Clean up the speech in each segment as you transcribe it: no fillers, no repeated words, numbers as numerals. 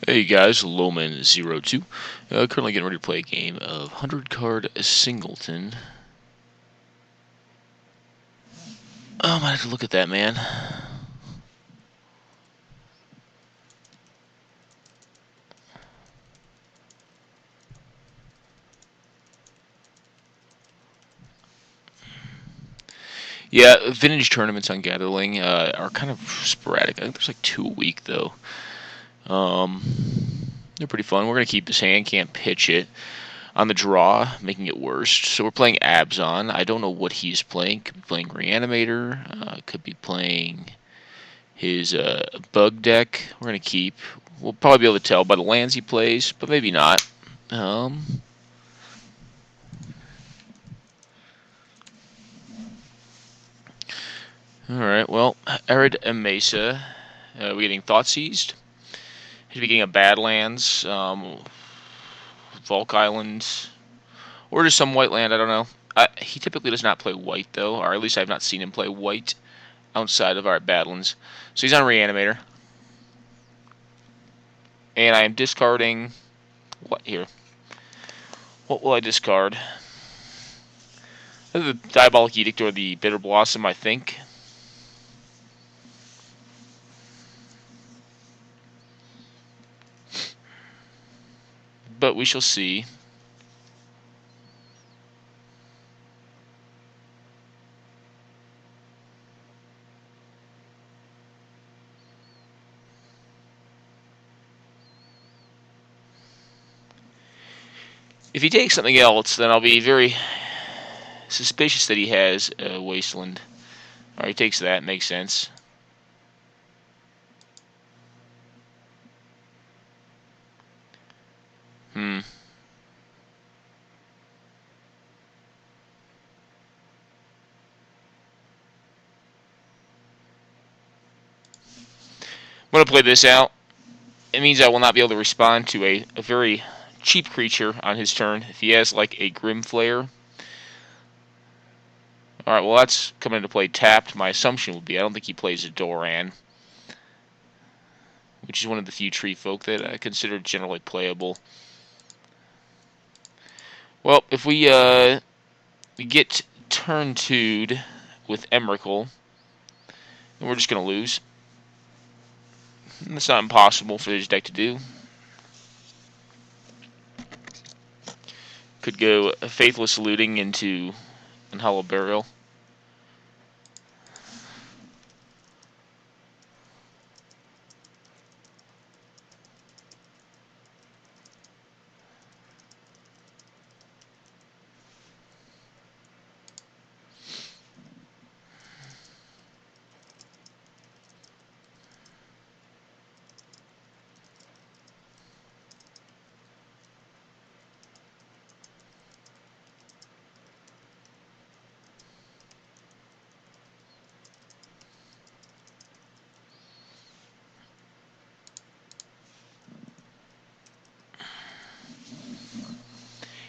Hey guys, Lowman02. Currently getting ready to play a game of 100 card singleton. I might have to look at that, man. Yeah, vintage tournaments on Gatherling are kind of sporadic. I think there's like 2 a week though. They're pretty fun. We're gonna keep this hand, can't pitch it. On the draw, making it worst. So we're playing Abzan. I don't know what he's playing. Could be playing Reanimator. Could be playing his bug deck. We're going to keep. We'll probably be able to tell by the lands he plays, but maybe not. Alright, well, Arid and Mesa. We're getting Thought Seized. He's getting a Badlands, Volk Island, or just some white land, I don't know. He typically does not play white, though, or at least I have not seen him play white outside of our Badlands. So he's on Reanimator. And I am discarding... What here? What will I discard? The Diabolic Edict or the Bitter Blossom, I think. But we shall see. If he takes something else, then I'll be very suspicious that he has a Wasteland. Alright, he takes that, makes sense. I'm going to play this out. It means I will not be able to respond to a very cheap creature on his turn. If he has like a Grim Flare. Alright, well that's coming into play tapped. My assumption would be I don't think he plays a Doran, which is one of the few tree folk that I consider generally playable. Well, if we get turn 2'd with Emrakul, then we're just going to lose. And that's not impossible for his deck to do. Could go Faithless Looting into Hollow Burial.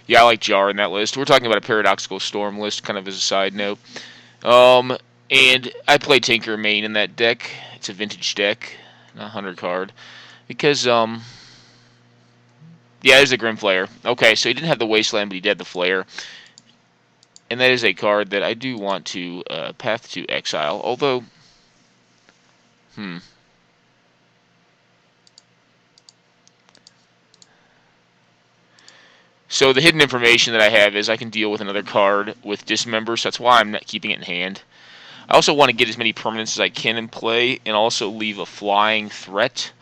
Yeah, I like Jar in that list. We're talking about a Paradoxical Storm list, kind of as a side note. And I play Tinker main in that deck. It's a vintage deck, not a 100 card. Because, yeah, there's a Grim Flare. Okay, so he didn't have the Wasteland, but he did the Flare. And that is a card that I do want to path to exile. Although, So the hidden information that I have is I can deal with another card with Dismember, so that's why I'm not keeping it in hand. I also want to get as many permanents as I can in play, and also leave a flying threat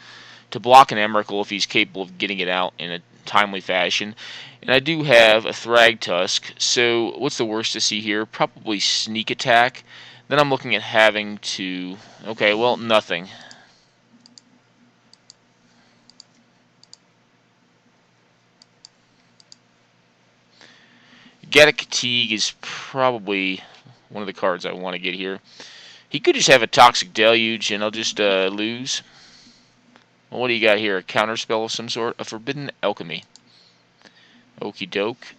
to block an Emrakul if he's capable of getting it out in a timely fashion. And I do have a Thragtusk, so what's the worst to see here? Probably Sneak Attack. Then I'm looking at having to... Okay, well, nothing. Gaddock Teague is probably one of the cards I want to get here. He could just have a Toxic Deluge and I'll just lose. Well, what do you got here? A counterspell of some sort? A Forbidden Alchemy. Okie doke.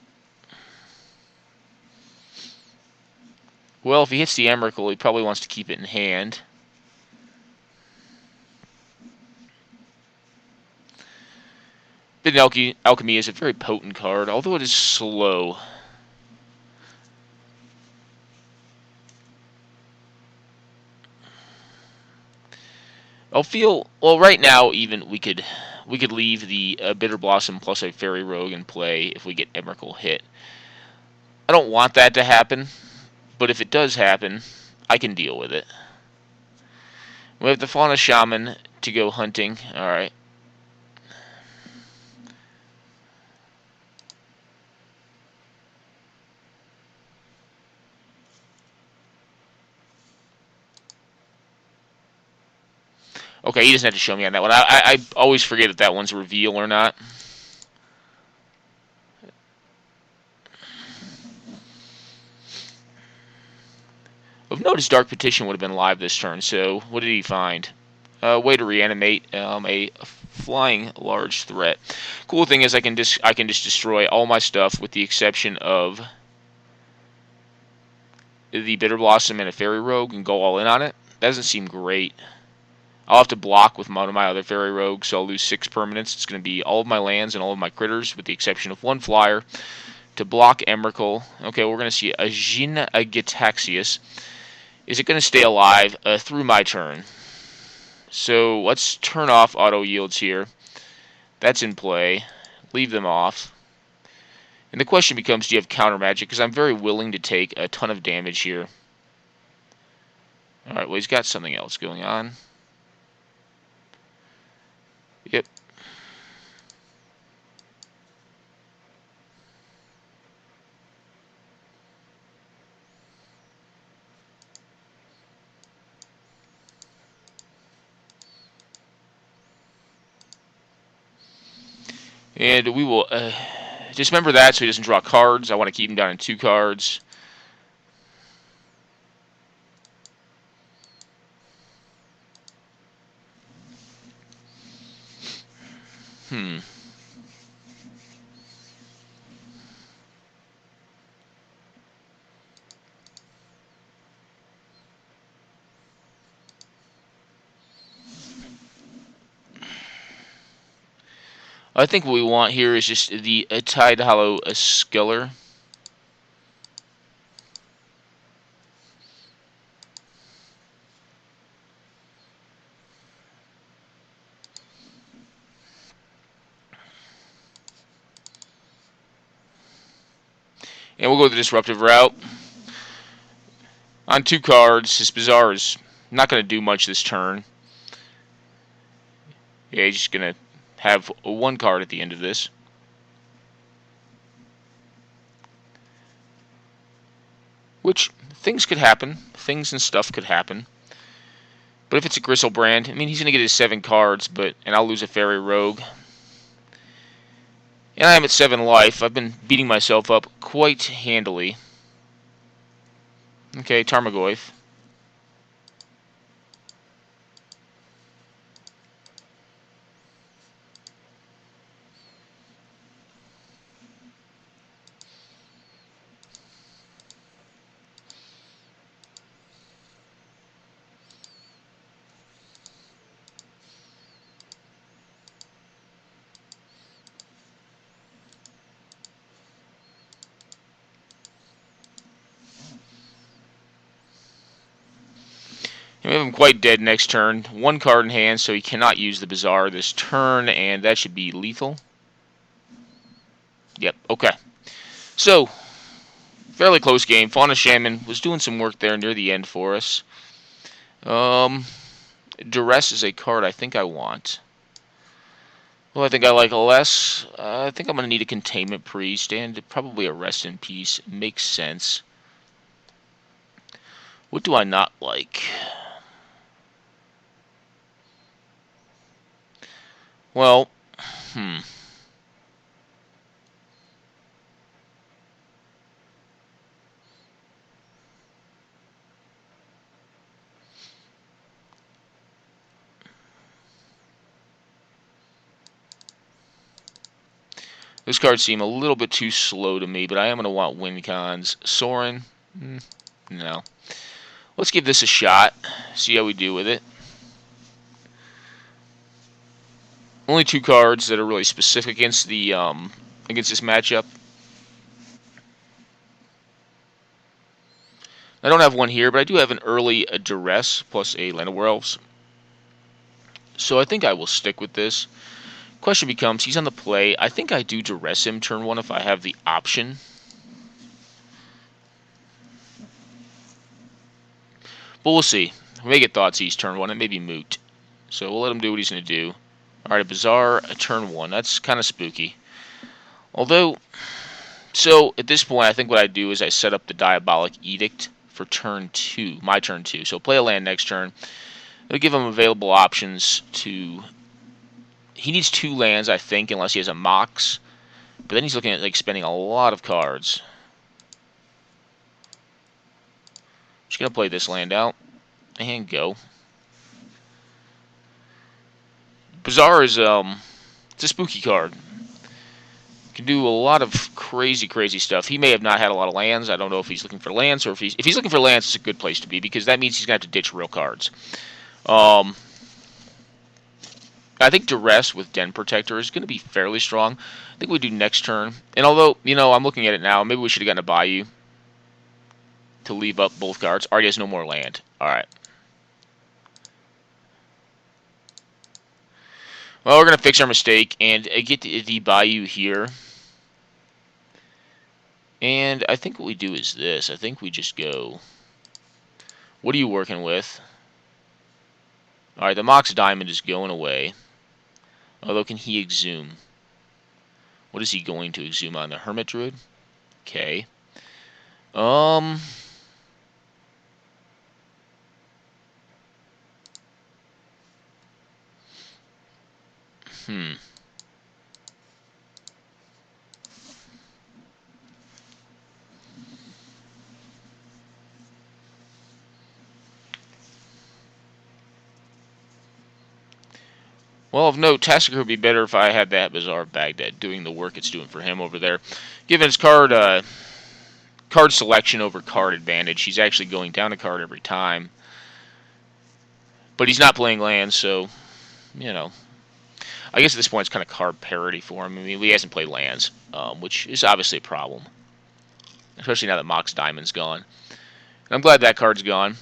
Well, if he hits the Emrakul, he probably wants to keep it in hand. Alchemy is a very potent card, although it is slow. Well right now even we could leave the Bitter Blossom plus a Fairy Rogue in play if we get Emrakul hit. I don't want that to happen, but if it does happen, I can deal with it. We have the Fauna Shaman to go hunting. Alright. Okay, he doesn't have to show me on that one. I always forget if that one's a reveal or not. Of notice, Dark Petition would have been live this turn, so what did he find? Way to reanimate a flying large threat. Cool thing is I can just destroy all my stuff with the exception of the Bitter Blossom and a Fairy Rogue and go all in on it. That doesn't seem great. I'll have to block with one of my other Fairy Rogues, so I'll lose 6 permanents. It's going to be all of my lands and all of my critters, with the exception of 1 flyer, to block Emrakul. Okay, we're going to see a Jin Gitaxias. Is it going to stay alive through my turn? So let's turn off auto yields here. That's in play. Leave them off. And the question becomes, do you have counter magic? Because I'm very willing to take a ton of damage here. Alright, well, he's got something else going on. Yep. And we will dismember that so he doesn't draw cards. I want to keep him down in 2 cards. I think what we want here is just the Tide Hollow Skeller. And we'll go the disruptive route. On 2 cards, his Bazaar is not going to do much this turn. Yeah, he's just going to have 1 card at the end of this. Which, things could happen. Things and stuff could happen. But if it's a Gristlebrand, I mean, he's going to get his 7 cards, and I'll lose a Fairy Rogue. And I am at 7 life. I've been beating myself up quite handily. Okay, Tarmogoyf. We have him quite dead next turn. 1 card in hand, so he cannot use the Bazaar this turn, and that should be lethal. Yep, okay. So, fairly close game. Fauna Shaman was doing some work there near the end for us. Duress is a card I think I want. Well, I think I like less. I think I'm going to need a Containment Priest, and probably a Rest in Peace. Makes sense. What do I not like? Well, those cards seem a little bit too slow to me, but I am going to want Wincons. Sorin? No. Let's give this a shot. See how we do with it. Only 2 cards that are really specific against the against this matchup. I don't have one here, but I do have an early Duress plus a Land of Werewolves. So I think I will stick with this. Question becomes, he's on the play. I think I do Duress him turn 1 if I have the option. But we'll see. We may get Thoughtseize turn 1. It may be moot. So we'll let him do what he's going to do. Alright, a Bazaar, a turn 1. That's kind of spooky. Although, so at this point, I think what I do is I set up the Diabolic Edict for turn 2. My turn 2. So play a land next turn. It'll give him available options to... He needs 2 lands, I think, unless he has a Mox. But then he's looking at like spending a lot of cards. Just going to play this land out. And go. Bazaar is, it's a spooky card. Can do a lot of crazy stuff. He may have not had a lot of lands. I don't know if he's looking for lands, or if he's looking for lands, it's a good place to be, because that means he's going to have to ditch real cards. I think Duress with Den Protector is going to be fairly strong. I think we do next turn. And although, you know, I'm looking at it now, maybe we should have gotten a Bayou to leave up both cards. Already has no more land. Alright. Well, we're going to fix our mistake and get the Bayou here. And I think what we do is this. I think we just go... What are you working with? Alright, the Mox Diamond is going away. Although, can he exhume? What is he going to exhume on? The Hermit Druid? Okay. Well, of note, Tasigur would be better if I had that Bazaar Baghdad doing the work it's doing for him over there. Given his card selection over card advantage, he's actually going down a card every time. But he's not playing lands, so, you know. I guess at this point it's kind of card parity for him. I mean, he hasn't played lands, which is obviously a problem. Especially now that Mox Diamond's gone. And I'm glad that card's gone.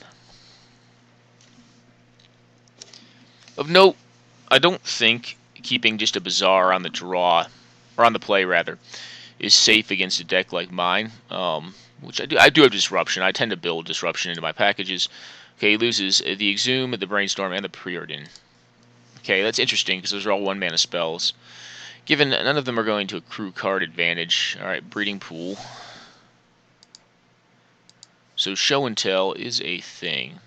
Of note, I don't think keeping just a Bazaar on the draw, or on the play rather, is safe against a deck like mine. Which I do. I do have Disruption. I tend to build Disruption into my packages. Okay, he loses the Exhume, the Brainstorm, and the Preordain. Okay, that's interesting because those are all 1-mana spells. Given none of them are going to accrue card advantage. Alright, Breeding Pool. So Show and Tell is a thing.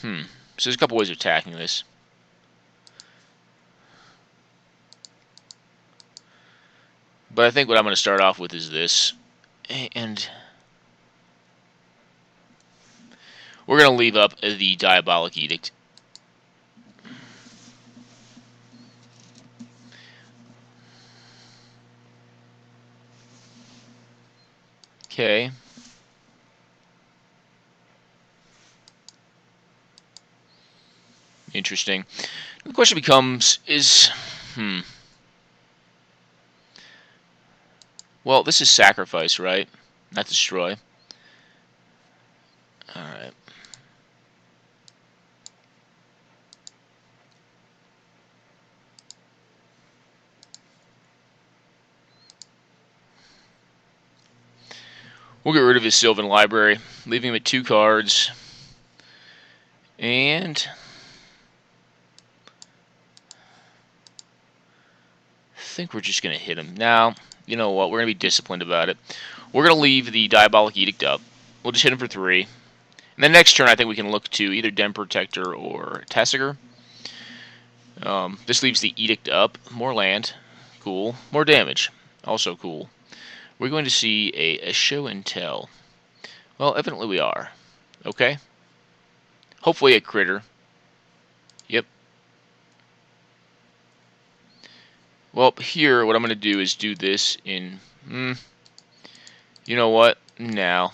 So there's a couple ways of attacking this. But I think what I'm going to start off with is this. And we're going to leave up the Diabolic Edict. Okay. Interesting. The question becomes, well, this is sacrifice, right? Not destroy. Alright. We'll get rid of his Sylvan Library, leaving him at 2 cards. And I think we're just going to hit him. Now, you know what? We're going to be disciplined about it. We're going to leave the Diabolic Edict up. We'll just hit him for 3. And then next turn, I think we can look to either Den Protector or Tasigur. This leaves the Edict up. More land. Cool. More damage. Also cool. We're going to see a Show and Tell. Well, evidently we are. Okay. Hopefully a critter. Yep. Well, here, what I'm going to do is do this in... you know what? Now.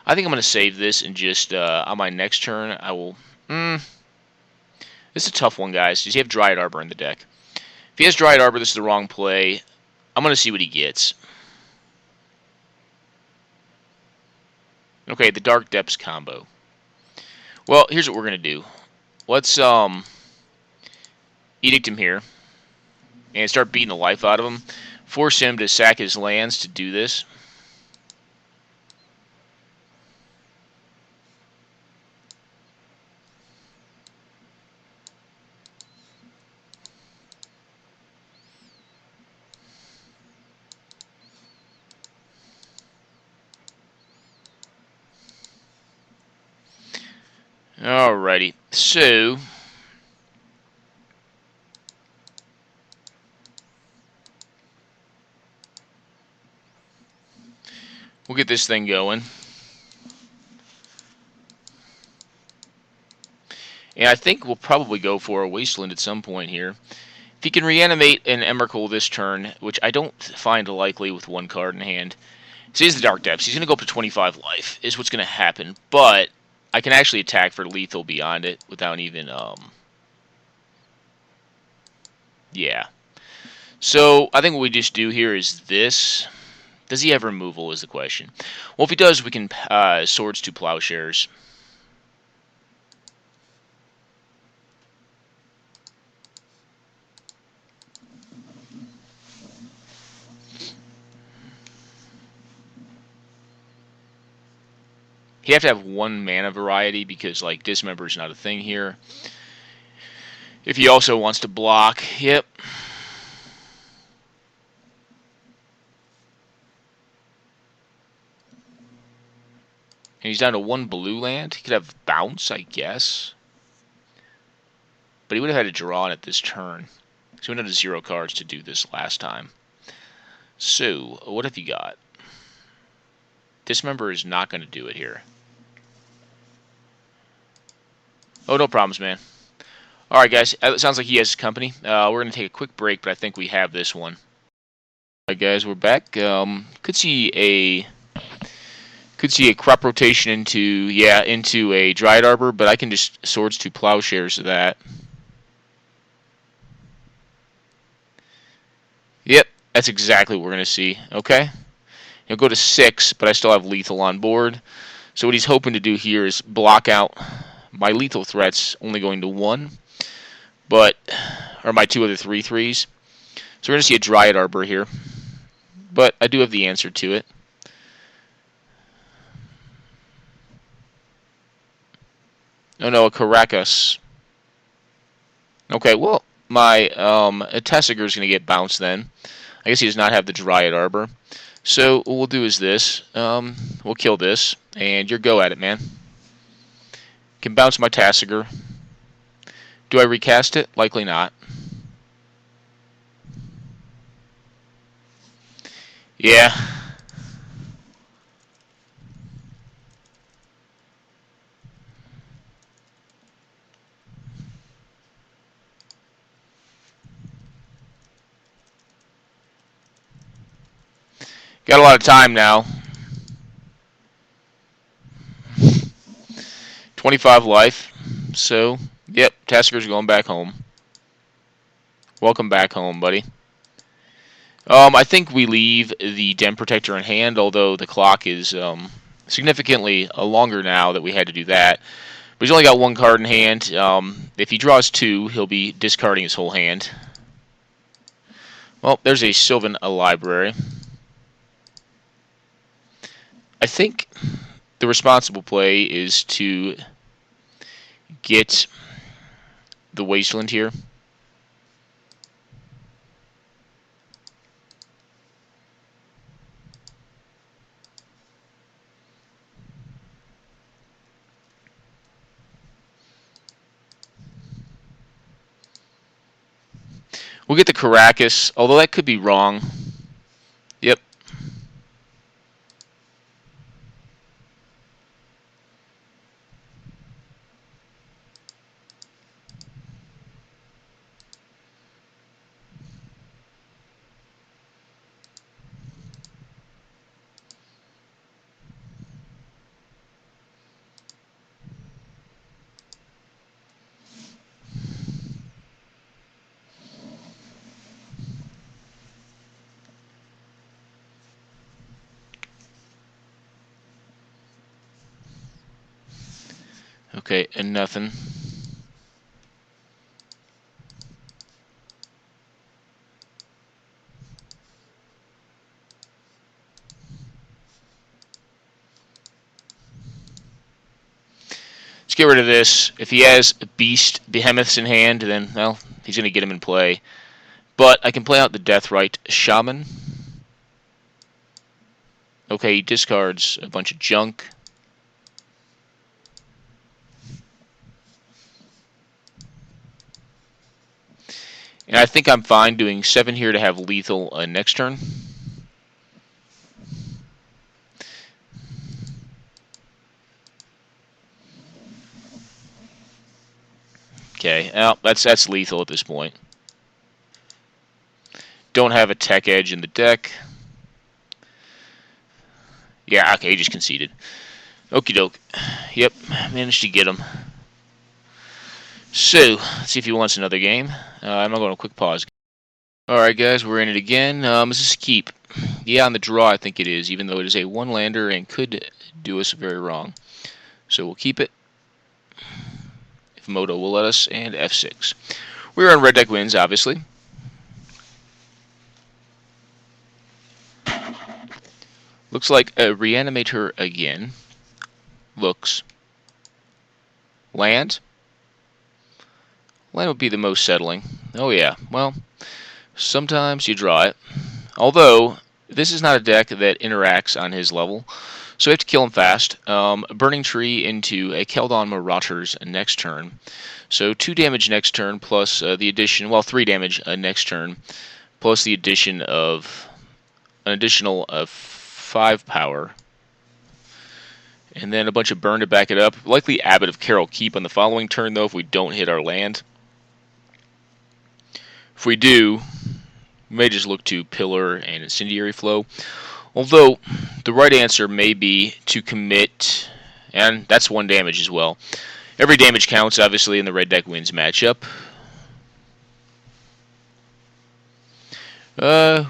I think I'm going to save this and just, on my next turn, I will... This is a tough one, guys. Does he have Dryad Arbor in the deck? If he has Dryad Arbor, this is the wrong play. I'm going to see what he gets. Okay, the Dark Depths combo. Well, here's what we're going to do. Let's Edict him here and start beating the life out of him. Force him to sack his lands to do this. Alrighty, so we'll get this thing going. And I think we'll probably go for a Wasteland at some point here. If he can reanimate an Emrakul this turn, which I don't find likely with one card in hand. So he's the Dark Depths. He's going to go up to 25 life, is what's going to happen. But I can actually attack for lethal beyond it without even, yeah. So I think what we just do here is this. Does he have removal is the question. Well, if he does, we can Swords to Plowshares. You have to have one mana variety because, like, Dismember is not a thing here. If he also wants to block, yep. And he's down to one blue land. He could have Bounce, I guess. But he would have had to draw on it this turn. So he would have 0 cards to do this last time. So, what have you got? Dismember is not going to do it here. Oh, no problems, man. Alright, guys. It sounds like he has company. We're going to take a quick break, but I think we have this one. Alright, guys. We're back. Could see a crop rotation into a Dryad Arbor, but I can just Swords to Plowshares that. Yep, that's exactly what we're going to see. Okay? He'll go to 6, but I still have lethal on board. So what he's hoping to do here is block out my lethal threats, only going to 1, or my 2 other 3/3s. So we're going to see a Dryad Arbor here, but I do have the answer to it. Oh no, a Caracas. Okay, well, my Tessiger is going to get bounced then. I guess he does not have the Dryad Arbor. So what we'll do is this. We'll kill this, and you're go at it, man. Can bounce my Tessiger. Do I recast it? Likely not. Yeah. Got a lot of time now. 25 life. So, yep, Tessiger's going back home. Welcome back home, buddy. I think we leave the Den Protector in hand, although the clock is significantly longer now that we had to do that. But he's only got 1 card in hand. If he draws 2, he'll be discarding his whole hand. Well, there's a Sylvan Library. I think the responsible play is to get the Wasteland here. We'll get the Caracas, although that could be wrong. Yep. Okay, and nothing. Let's get rid of this. If he has beast behemoths in hand, then, well, he's going to get him in play. But I can play out the Deathrite Shaman. Okay, he discards a bunch of junk. And I think I'm fine doing 7 here to have lethal next turn. Okay, well, that's lethal at this point. Don't have a tech edge in the deck. Yeah, okay, he just conceded. Okie doke. Yep, managed to get him. So, let's see if he wants another game. I'm going to quick pause. Alright guys, we're in it again. Is this a keep? Yeah, on the draw I think it is, even though it is a one-lander and could do us very wrong. So we'll keep it. If Moto will let us, and F6. We're on red deck wins, obviously. Looks like a Reanimator again. Looks. Land. Land would be the most settling. Oh yeah, well, sometimes you draw it. Although, this is not a deck that interacts on his level, so we have to kill him fast. Burning Tree into a Keldon Marauders next turn. So 2 damage next turn, plus the addition, well, 3 damage next turn, plus the addition of an additional 5 power. And then a bunch of burn to back it up. Likely Abbot of Carol Keep on the following turn, though, if we don't hit our land. If we do, we may just look to Pillar and Incendiary Flow. Although, the right answer may be to commit, and that's 1 damage as well. Every damage counts, obviously, in the red deck wins matchup.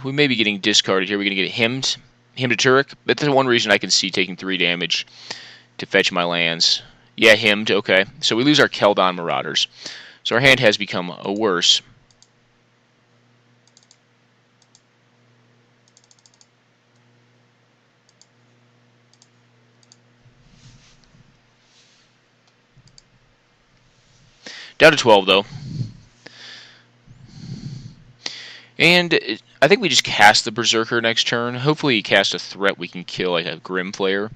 We may be getting discarded here. We're going to get hymned to Turek. That's the one reason I can see taking 3 damage to fetch my lands. Yeah, hymned, okay. So we lose our Keldon Marauders. So our hand has become worse. Down to 12, though. And I think we just cast the Berserker next turn. Hopefully he casts a threat we can kill, like a Grim Player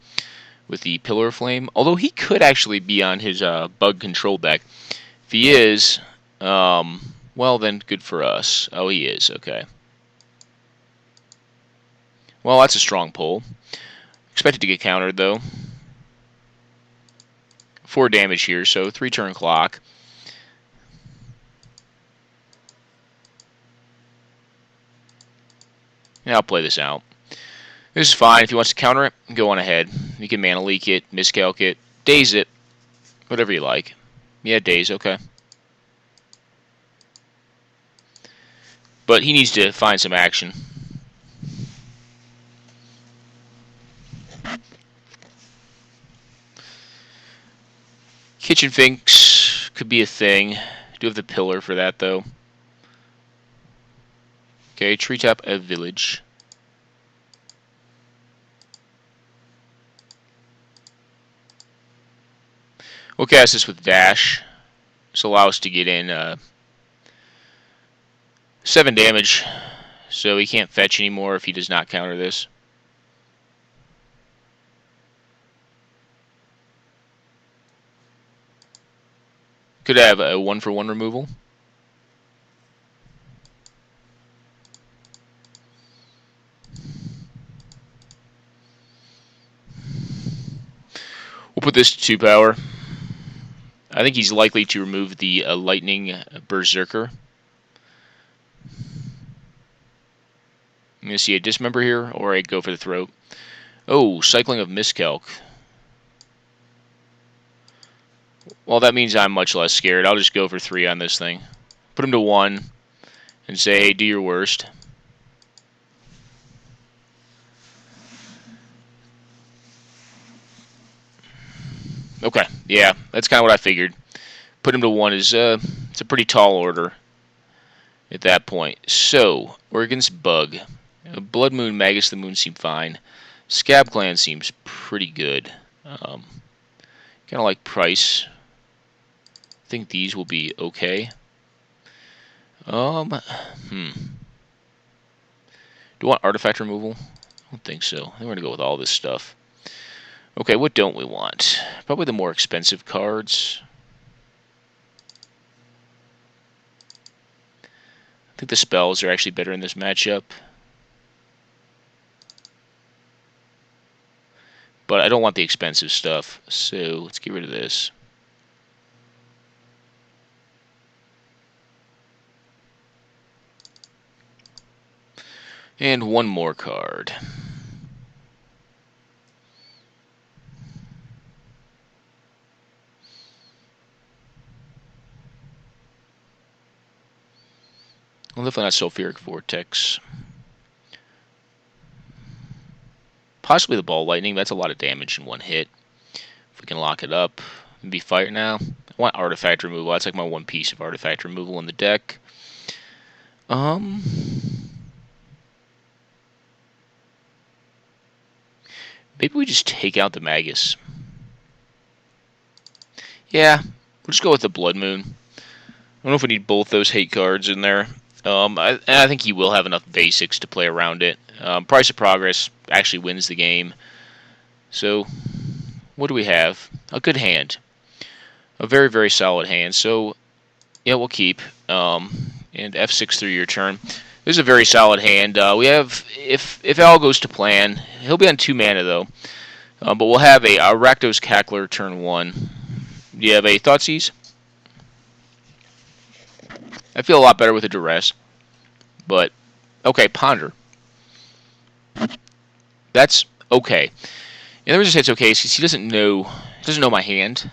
with the Pillar of Flame. Although he could actually be on his BUGcontrol deck. If he is, well then, good for us. Oh, he is, okay. Well, that's a strong pull. Expected to get countered, though. 4 damage here, so 3 turn clock. Yeah, I'll play this out. This is fine. If he wants to counter it, go on ahead. You can mana leak it, miscalc it, daze it, whatever you like. Yeah, daze, okay. But he needs to find some action. Kitchen Finks could be a thing. Do have the Pillar for that, though. Okay, Treetop a Village. We'll cast this with Dash. This will allow us to get in 7 damage. So he can't fetch anymore if he does not counter this. Could have a 1-for-1 removal. We'll put this to 2 power. I think he's likely to remove the Lightning Berserker. I'm going to see a Dismember here, or I go for the Throat. Oh, Cycling of Miscalc. Well, that means I'm much less scared. I'll just go for 3 on this thing. Put him to 1 and say, hey, do your worst. Okay, yeah, that's kind of what I figured. Put him to 1 is it's a pretty tall order at that point. So, we're against Bug. Blood Moon, Magus the Moon seem fine. Scab Clan seems pretty good. Kind of like Price. I think these will be okay. Do I want artifact removal? I don't think so. I think we're going to go with all this stuff. Okay, what don't we want? Probably the more expensive cards. I think the spells are actually better in this matchup. But I don't want the expensive stuff, so let's get rid of this. And one more card. Well, definitely not Sulfuric Vortex. Possibly the Ball Lightning. That's a lot of damage in one hit. If we can lock it up and be fired now. I want Artifact Removal. That's like my one piece of Artifact Removal in the deck. Maybe we just take out the Magus. Yeah, we'll just go with the Blood Moon. I don't know if we need both those hate cards in there. I think he will have enough basics to play around it. Price of Progress actually wins the game. So, what do we have? A good hand. A very, very solid hand. So, yeah, we'll keep. And F6 through your turn. This is a very solid hand. We have, if all goes to plan, he'll be on 2 mana though. But we'll have a Rakdos Cackler turn 1. Do you have a Thoughtseize? I feel a lot better with a Duress. But, okay, Ponder. That's okay. And the reason I say it's okay is because he doesn't know my hand.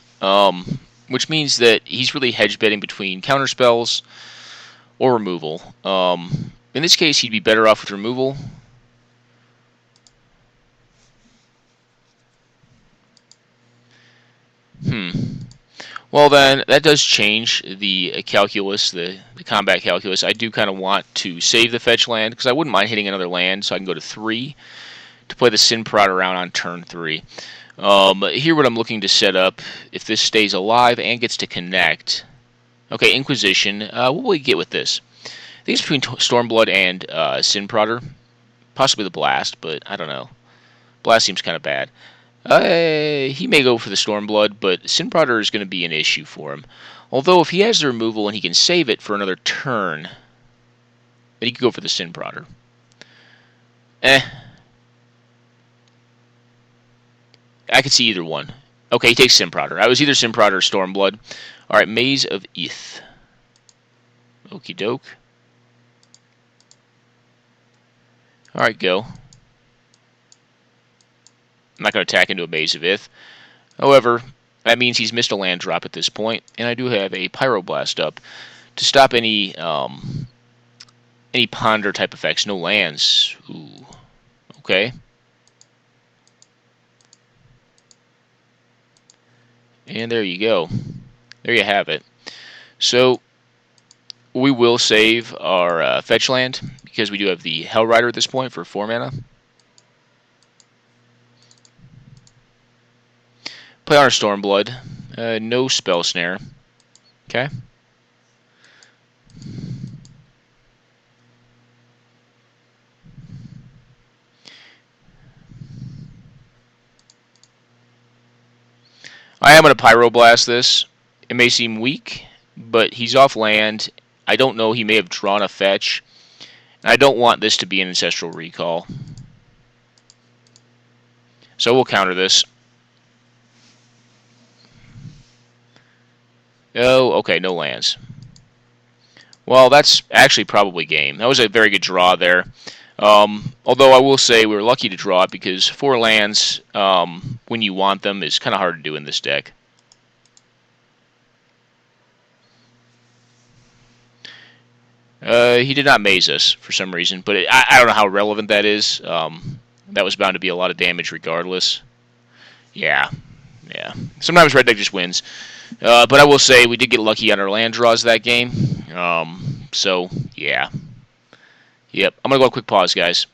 Which means that he's really hedge betting between counterspells or removal. In this case, he'd be better off with removal. Well then, that does change the calculus, the combat calculus. I do kind of want to save the fetch land, because I wouldn't mind hitting another land, so I can go to 3 to play the Sin Prod around on turn 3. Here what I'm looking to set up, if this stays alive and gets to connect. Okay, Inquisition. What will we get with this? I think it's between Stormblood and Sin Prodder. Possibly the Blast, but I don't know. Blast seems kind of bad. He may go for the Stormblood, but Sin Prodder is going to be an issue for him. Although if he has the removal and he can save it for another turn, then he could go for the Sin Prodder. I could see either one. Okay, he takes Sin Prodder. I was either Sin Prodder or Stormblood. Alright, Maze of Ith. Okie doke. Alright, go. I'm not going to attack into a Maze of Ith. However, that means he's missed a land drop at this point, and I do have a Pyroblast up to stop any Ponder type effects. No lands. Ooh. Okay. And there you go. There you have it. So, we will save our fetch land, because we do have the Hellrider at this point for 4 mana. Play on our Stormblood. No Spell Snare. Okay. I am going to Pyroblast this. It may seem weak, but he's off land. I don't know, he may have drawn a fetch. And I don't want this to be an Ancestral Recall. So we'll counter this. Oh, okay, no lands. Well, that's actually probably game. That was a very good draw there. Although I will say we were lucky to draw it, because 4 lands, when you want them, is kind of hard to do in this deck. He did not maze us for some reason, but I don't know how relevant that is. That was bound to be a lot of damage regardless. Yeah, Yeah. Sometimes red deck just wins. But I will say we did get lucky on our land draws that game. So, yeah. Yep. I'm going to go a quick pause, guys.